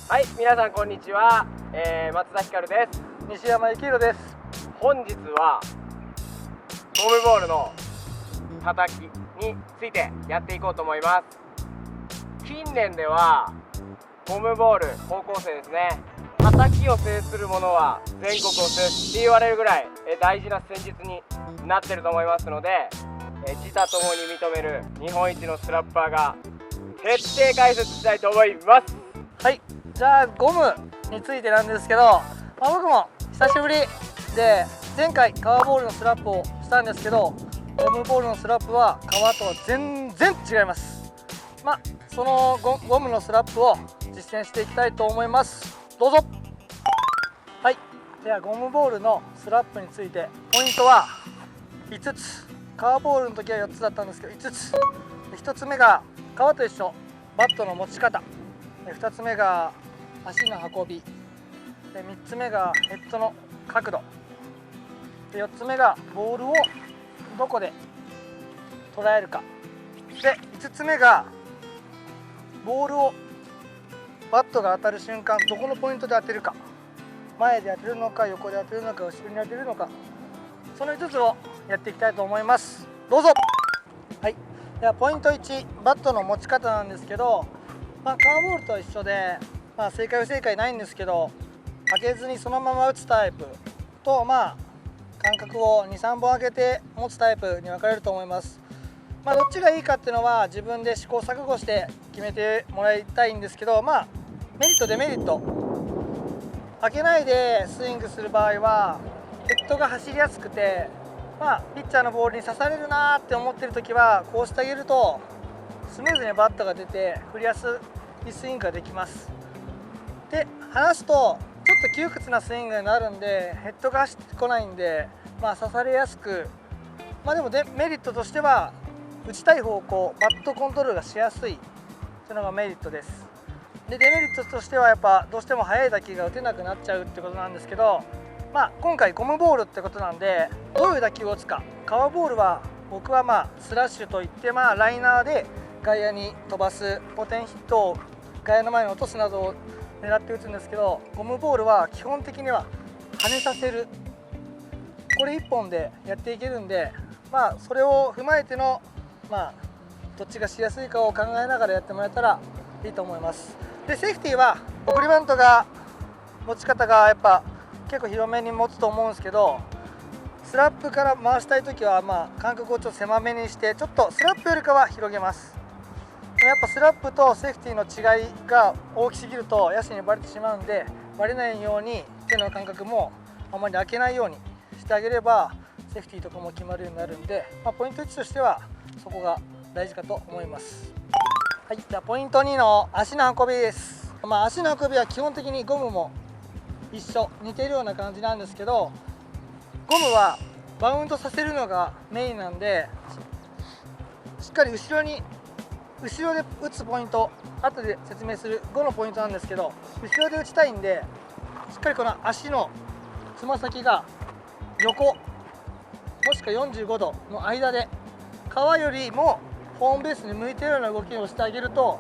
はい、皆さんこんにちは、松田ひかるです。西山幸宏です。本日はゴムボールの叩きについてやっていこうと思います。近年ではゴムボール、高校生ですね、叩きを制する者は全国を制すって言われるぐらい大事な戦術になってると思いますので、自他ともに認める日本一のスラッパーが徹底解説したいと思います。はい、じゃあゴムについてなんですけど、僕も久しぶりで前回革ボールのスラップをしたんですけど、ゴムボールのスラップは革とは全然違います。そのゴムのスラップを実践していきたいと思います。どうぞ。はい、ではゴムボールのスラップについてポイントは5つ。革ボールの時は4つだったんですけど5つ。1つ目が革と一緒、バットの持ち方。2つ目が足の運び。で3つ目がヘッドの角度。で4つ目がボールをどこで捉えるか。で5つ目がボールをバットが当たる瞬間どこのポイントで当てるか。前で当てるのか、横で当てるのか、後ろに当てるのか。その5つをやっていきたいと思います。どうぞ。はい、ではポイント1、バットの持ち方なんですけど、革ボールと一緒で、正解不正解ないんですけど、開けずにそのまま打つタイプと、間隔を2、3本開けて持つタイプに分かれると思います。どっちがいいかっていうのは自分で試行錯誤して決めてもらいたいんですけど、メリットデメリット、開けないでスイングする場合はヘッドが走りやすくて、ピッチャーのボールに刺されるなーって思ってる時はこうしてあげるとスムーズにバットが出て振りやすいスイングができます。で離すとちょっと窮屈なスイングになるんで、ヘッドが走ってこないんで、刺されやすく、でもメリットとしては打ちたい方向、バットコントロールがしやすいというのがメリットです。でデメリットとしてはやっぱどうしても速い打球が打てなくなっちゃうってことなんですけど、今回ゴムボールってことなんでどういう打球を打つか。革ボールは僕はスラッシュといってライナーで外野に飛ばす、ポテンヒットを外野の前に落とすなどを狙って打つんですけど、ゴムボールは基本的には跳ねさせる、これ1本でやっていけるんで、それを踏まえてのどっちがしやすいかを考えながらやってもらえたらいいと思います。でセーフティーは送りバントが持ち方がやっぱ結構広めに持つと思うんですけど、スラップから回したい時は間隔をちょっと狭めにして、ちょっとスラップよりかは広げます。やっぱスラップとセーフティーの違いが大きすぎると野手にバレてしまうんで、バレないように手の間隔もあまり開けないようにしてあげればセーフティーとかも決まるようになるんで、ポイント1としてはそこが大事かと思います。はい、じゃあポイント2の足の運びです。足の運びは基本的にゴムも一緒、似てるような感じなんですけど、ゴムはバウンドさせるのがメインなんで、しっかり後ろで打つポイント、後で説明する5のポイントなんですけど、後ろで打ちたいんでしっかりこの足のつま先が横もしくは45度の間で、革よりもホームベースに向いているような動きをしてあげると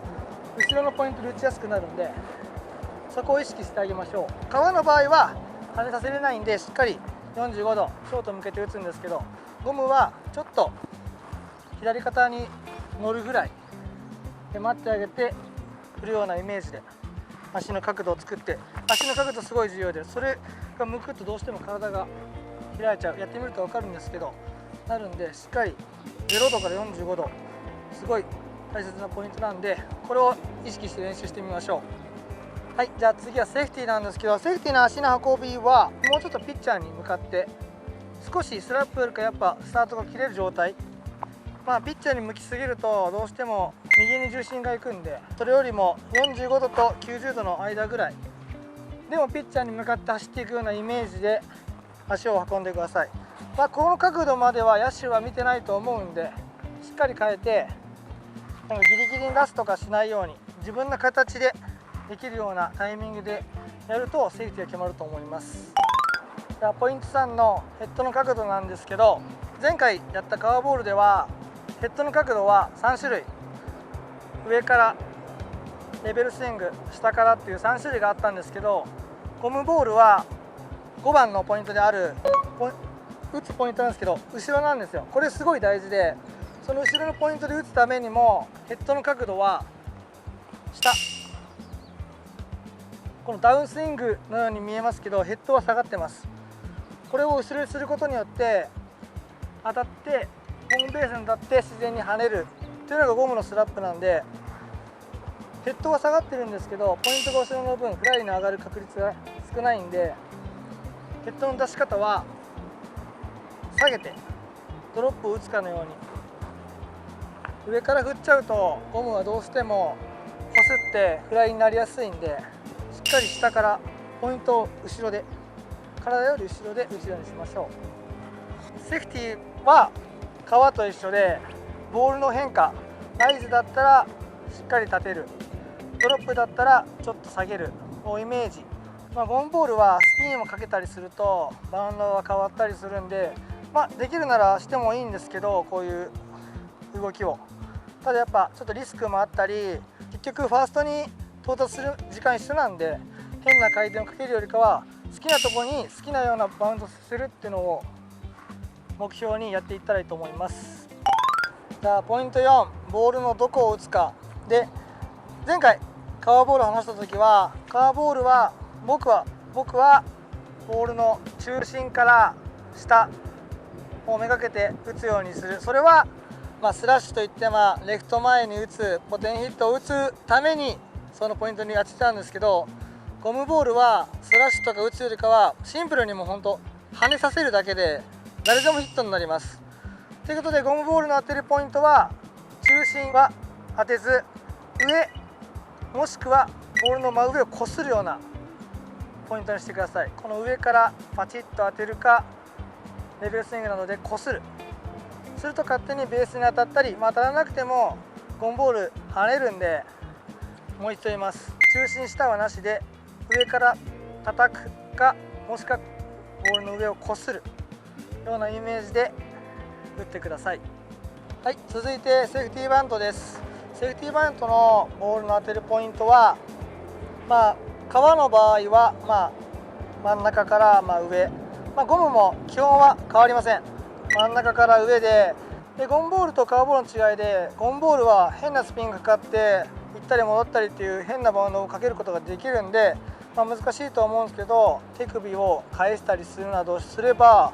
後ろのポイントで打ちやすくなるんで、そこを意識してあげましょう。革の場合は跳ねさせれないんでしっかり45度ショート向けて打つんですけど、ゴムはちょっと左肩に乗るぐらいで待ってあげて振るようなイメージで足の角度を作って、足の角度すごい重要で、それが向くとどうしても体が開いちゃう、やってみると分かるんですけどなるんで、しっかり0度から45度すごい大切なポイントなんで、これを意識して練習してみましょう。はい、じゃあ次はセーフティーなんですけど、セーフティーの足の運びはもうちょっとピッチャーに向かって少しスラップよりかやっぱスタートが切れる状態、ピッチャーに向きすぎるとどうしても右に重心がいくんで、それよりも45度と90度の間ぐらいでもピッチャーに向かって走っていくようなイメージで足を運んでください。この角度までは野手は見てないと思うんで、しっかり変えてギリギリに出すとかしないように自分の形でできるようなタイミングでやるとセーフティーが決まると思います。ではポイント3のヘッドの角度なんですけど、前回やった革ボールではヘッドの角度は3種類、上からレベルスイング、下からっていう3種類があったんですけど、ゴムボールは5番のポイントである打つポイントなんですけど、後ろなんですよ。これすごい大事で、その後ろのポイントで打つためにもヘッドの角度は下、このダウンスイングのように見えますけど、ヘッドは下がってます。これを後ろにすることによって当たってホームベースに当たって自然に跳ねるっていうのがゴムのスラップなんで、ヘッドは下がってるんですけど、ポイントが後ろの分フライに上がる確率が少ないんで、ヘッドの出し方は下げてドロップを打つかのように、上から振っちゃうとゴムはどうしてもこすってフライになりやすいんで、しっかり下からポイントを後ろで、体より後ろで打つようにしましょう。セーフティーは革と一緒で、ボールの変化、ライズだったらしっかり立てる、ドロップだったらちょっと下げるをイメージ。ゴムボールはスピンをかけたりするとバウンドが変わったりするんで、できるならしてもいいんですけど、こういう動きを。ただやっぱちょっとリスクもあったり、結局ファーストに到達する時間一緒なんで、変な回転をかけるよりかは好きなところに好きなようなバウンドするっていうのを目標にやっていったらいいと思います。じゃあポイント4、ボールのどこを打つかで、前回カワーボールを話した時は、カワーボールは僕はボールの中心から下をめがけて打つようにする。それはスラッシュといってレフト前に打つポテンヒットを打つためにそのポイントに当てたんですけど、ゴムボールはスラッシュとか打つよりかはシンプルにもうほんと跳ねさせるだけで誰でもヒットになります。ということで、ゴムボールの当てるポイントは中心は当てず、上もしくはボールの真上をこするようなポイントにしてください。この上からパチッと当てるか、レベルスイングなどでこする、すると勝手にベースに当たったり、当たらなくてもゴムボール跳ねるんで、もう一度言います。中心下はなしで上から叩くか、もしくはボールの上をこするようなイメージで打ってください。はい、続いてセーフティーバントです。セーフティーバントのボールの当てるポイントは、革の場合は真ん中から上、ゴムも基本は変わりません。真ん中から上で、ゴムボールと革ボールの違いで、ゴムボールは変なスピンがかかって行ったり戻ったりっていう変なバウンドをかけることができるんで、難しいと思うんですけど、手首を返したりするなどすれば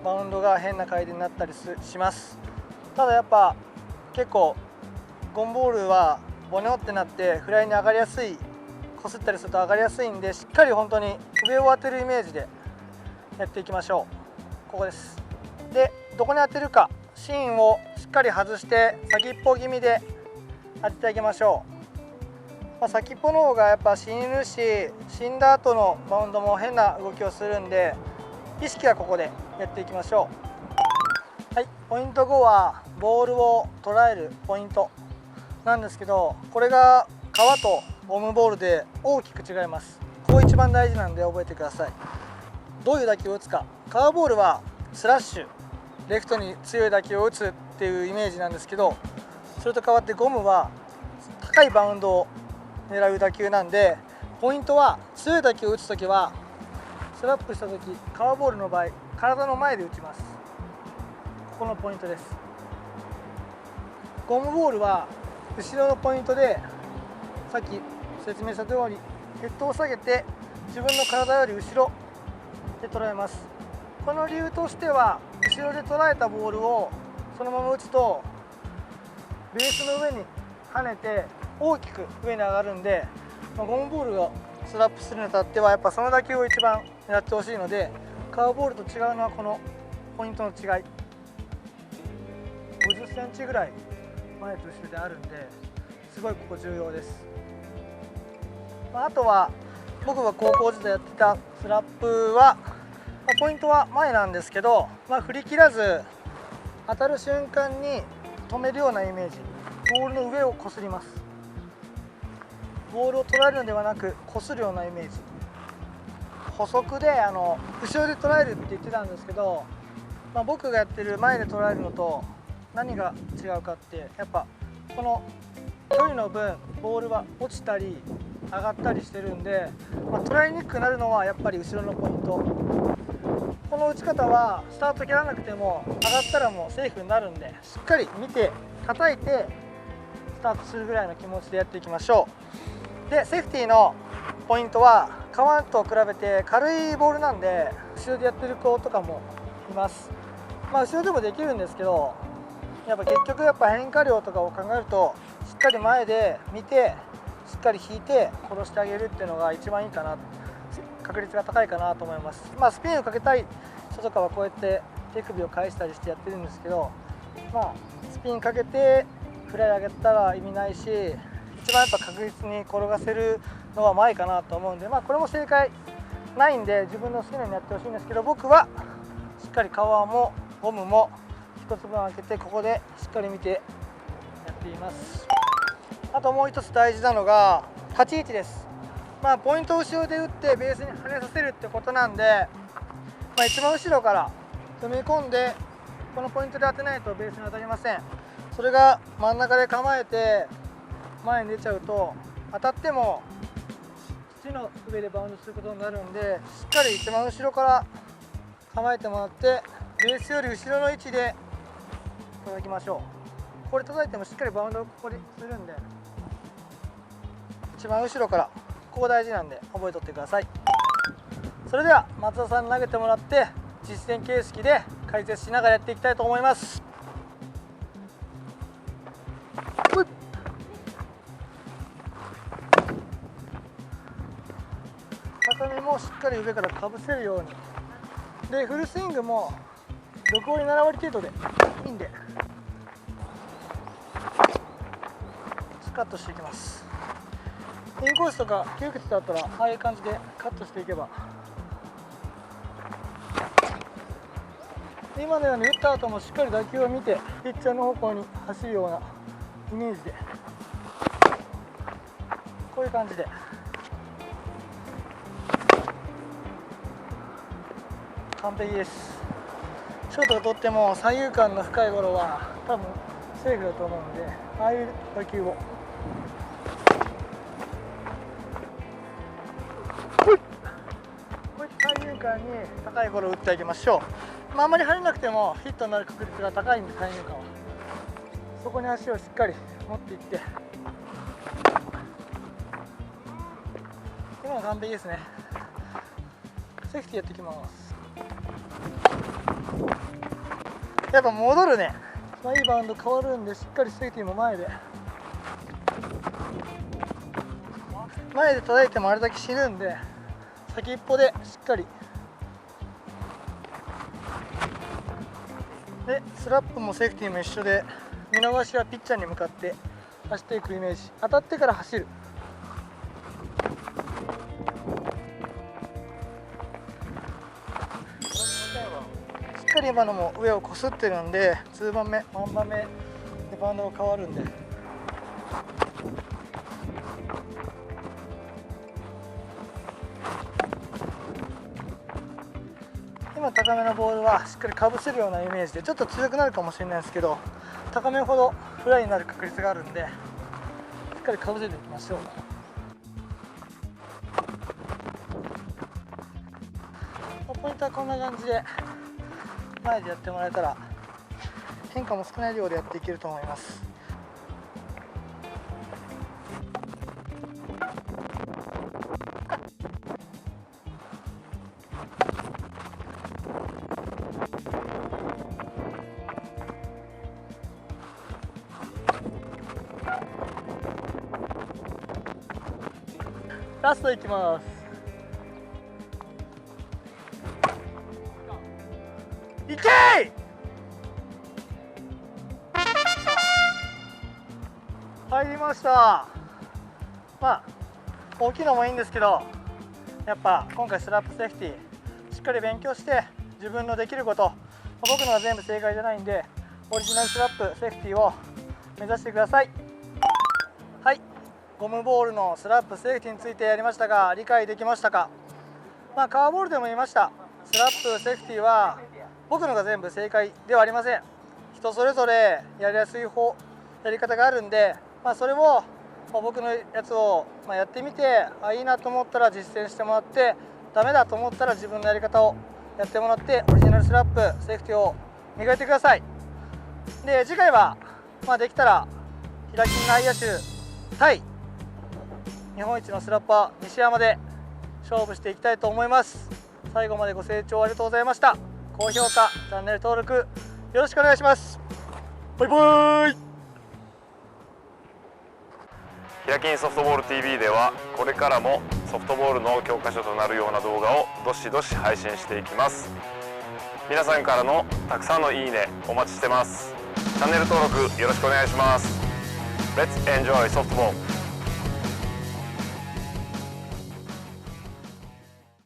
バウンドが変な回転になったりします。ただやっぱ結構ゴムボールはボニョってなってフライに上がりやすい、こすったりすると上がりやすいんで、しっかり本当に上を当てるイメージでやっていきましょう。ここです。で、どこに当てるか、芯をしっかり外して先っぽ気味で当ててあげましょう。先っぽの方がやっぱ死ぬし、死んだ後のバウンドも変な動きをするんで、意識はここでやっていきましょう。はい、ポイント5はボールを捉えるポイントなんですけど、これが革とゴムボールで大きく違います。ここ一番大事なんで覚えてください。どういう打球を打つか。革ボールはスラッシュ、レフトに強い打球を打つっていうイメージなんですけど、それと変わってゴムは高いバウンドを狙う打球なんで、ポイントは強い打球を打つときはスラップしたとき、革ボールの場合体の前で打ちます。ここのポイントです。ゴムボールは後ろのポイントで、さっき説明した通りヘッドを下げて自分の体より後ろで捉えます。この理由としては、後ろで捉えたボールをそのまま打つとベースの上に跳ねて大きく上に上がるんで、ゴムボールがスラップするにあたってはやっぱその打球を一番狙ってほしいので、カーボールと違うのはこのポイントの違い、50センチぐらい前と後ろであるんで、すごいここ重要です。あとは僕が高校時代やってたスラップは、ポイントは前なんですけど、振り切らず当たる瞬間に止めるようなイメージ、ボールの上をこすります。ボールを捉えるのではなくこするようなイメージ。補足で後ろで捉えるって言ってたんですけど、僕がやってる前で捉えるのと何が違うかって、やっぱこの距離の分ボールは落ちたり上がったりしてるんで、捉えにくくなるのはやっぱり後ろのポイント。この打ち方はスタート切らなくても上がったらもうセーフになるんで、しっかり見て叩いてスタートするぐらいの気持ちでやっていきましょう。でセーフティーのポイントは革と比べて軽いボールなんで、後ろでやってる子とかもいます。後ろでもできるんですけど、やっぱ結局変化量とかを考えるとしっかり前で見てしっかり引いて殺してあげるっていうのが一番いいかな、確率が高いかなと思います。スピンをかけたい人とかはこうやって手首を返したりしてやってるんですけど、スピンかけてフライ上げたら意味ないし、一番確実に転がせるのは前かなと思うんで、これも正解ないんで自分の好きなようにやってほしいんですけど、僕はしっかり革もゴムも一つ分開けてここでしっかり見てやっています。あともう一つ大事なのが立ち位置です。ポイントを後ろで打ってベースに跳ねさせるってことなんで、一番後ろから踏み込んでこのポイントで当てないとベースに当たりません。それが真ん中で構えて前に出ちゃうと当たっても土の上でバウンドすることになるんで、しっかり一番後ろから構えてもらってベースより後ろの位置で叩きましょう。これ叩いてもしっかりバウンドをここでするんで、一番後ろからここ大事なんで覚えとってください。それでは松田さんに投げてもらって実践形式で解説しながらやっていきたいと思います。高めもしっかり上からかぶせるようにで、フルスイングも6割7割程度でいいんでカットしていきます。インコースとか窮屈だったらああいう感じでカットしていけば、今のように打った後もしっかり打球を見てピッチャーの方向に走るようなイメージで、こういう感じで完璧です。ショートを取っても三遊間の深いゴロは多分セーフだと思うので、ああいう打球を三遊間に高いゴロを打ってあげましょう。あんまり跳ねなくてもヒットになる確率が高いんで、三遊間はそこに足をしっかり持っていって、今は完璧ですね。セーフティーやっていきます。やっぱ戻るね、いいバウンド変わるんで、しっかりセーフティーも前で叩いてもあれだけ死ぬんで、先一歩でしっかりで、スラップもセーフティーも一緒で、見逃しはピッチャーに向かって走っていくイメージ、当たってから走る。しっかり今のも上をこすってるんで、2番目1番目でバウンドが変わるんで、今高めのボールはしっかりかぶせるようなイメージで、ちょっと強くなるかもしれないですけど、高めほどフライになる確率があるんで、しっかりかぶせていきましょう。ポイントはこんな感じで前でやってもらえたら変化も少ない量でやっていけると思います。ラストいきます。いけー！入りました。大きいのもいいんですけど、やっぱ今回スラップセーフティーしっかり勉強して自分のできること、僕のは全部正解じゃないんで、オリジナルスラップセーフティーを目指してください。はい、ゴムボールのスラップセーフティーについてやりましたが、理解できましたか？革ボールでも言いました。スラップセーフティーは僕のが全部正解ではありません。人それぞれやりやすいやり方があるんで、それを僕のやつをやってみて、いいなと思ったら実践してもらって、ダメだと思ったら自分のやり方をやってもらって、オリジナルスラップセーフティを磨いてください。で次回は、できたらヒラキン内野手対日本一のスラッパー西山で勝負していきたいと思います。最後までご清聴ありがとうございました。高評価、チャンネル登録よろしくお願いします。バイバイ。ヒラキンソフトボール TV ではこれからもソフトボールの教科書となるような動画をどしどし配信していきます。皆さんからのたくさんのいいねお待ちしてます。チャンネル登録よろしくお願いします。Let's enjoy softball!